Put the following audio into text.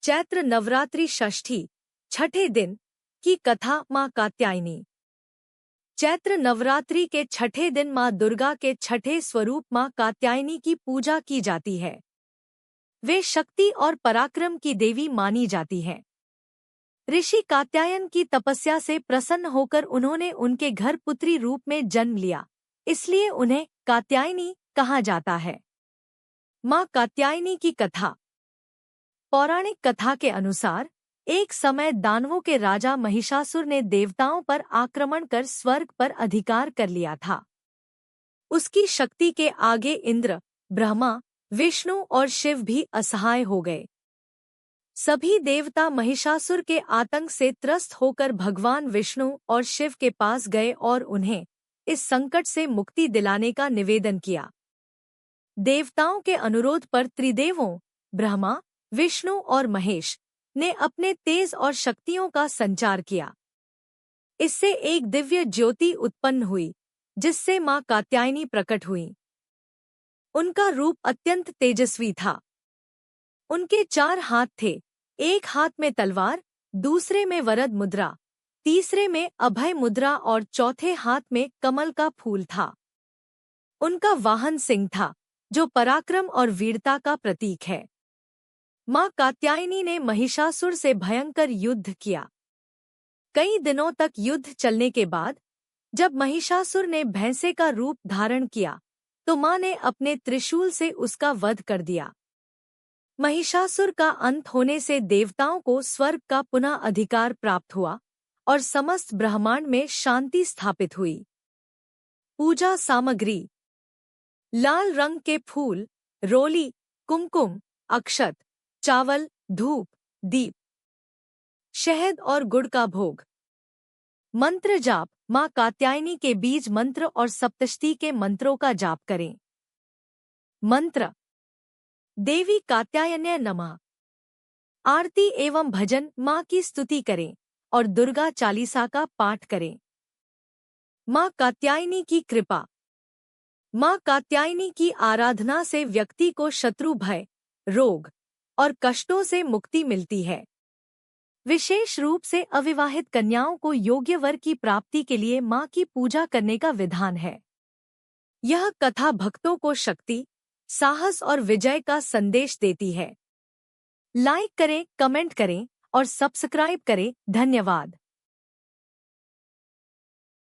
चैत्र नवरात्रि षष्ठी छठे दिन की कथा माँ कात्यायनी। चैत्र नवरात्रि के छठे दिन माँ दुर्गा के छठे स्वरूप माँ कात्यायनी की पूजा की जाती है। वे शक्ति और पराक्रम की देवी मानी जाती हैं। ऋषि कात्यायन की तपस्या से प्रसन्न होकर उन्होंने उनके घर पुत्री रूप में जन्म लिया, इसलिए उन्हें कात्यायनी कहा जाता है। माँ कात्यायनी की कथा। पौराणिक कथा के अनुसार एक समय दानवों के राजा महिषासुर ने देवताओं पर आक्रमण कर स्वर्ग पर अधिकार कर लिया था। उसकी शक्ति के आगे इंद्र, ब्रह्मा, विष्णु और शिव भी असहाय हो गए। सभी देवता महिषासुर के आतंक से त्रस्त होकर भगवान विष्णु और शिव के पास गए और उन्हें इस संकट से मुक्ति दिलाने का निवेदन किया। देवताओं के अनुरोध पर त्रिदेवों ब्रह्मा, विष्णु और महेश ने अपने तेज और शक्तियों का संचार किया। इससे एक दिव्य ज्योति उत्पन्न हुई, जिससे माँ कात्यायनी प्रकट हुई। उनका रूप अत्यंत तेजस्वी था। उनके 4 हाथ थे, एक हाथ में तलवार, दूसरे में वरद मुद्रा, तीसरे में अभय मुद्रा और चौथे हाथ में कमल का फूल था। उनका वाहन सिंह था, जो पराक्रम और वीरता का प्रतीक है। माँ कात्यायनी ने महिषासुर से भयंकर युद्ध किया। कई दिनों तक युद्ध चलने के बाद जब महिषासुर ने भैंसे का रूप धारण किया, तो माँ ने अपने त्रिशूल से उसका वध कर दिया। महिषासुर का अंत होने से देवताओं को स्वर्ग का पुनः अधिकार प्राप्त हुआ और समस्त ब्रह्मांड में शांति स्थापित हुई। पूजा सामग्री: लाल रंग के फूल, रोली, कुमकुम, अक्षत, चावल, धूप, दीप, शहद और गुड़ का भोग। मंत्र जाप: माँ कात्यायनी के बीज मंत्र और सप्तशती के मंत्रों का जाप करें। मंत्र: देवी कात्यायन्यै नमः। आरती एवं भजन: माँ की स्तुति करें और दुर्गा चालीसा का पाठ करें। माँ कात्यायनी की कृपा। माँ कात्यायनी की आराधना से व्यक्ति को शत्रु भय, रोग और कष्टों से मुक्ति मिलती है। विशेष रूप से अविवाहित कन्याओं को योग्य वर की प्राप्ति के लिए माँ की पूजा करने का विधान है। यह कथा भक्तों को शक्ति, साहस और विजय का संदेश देती है। लाइक करें, कमेंट करें और सब्सक्राइब करें। धन्यवाद।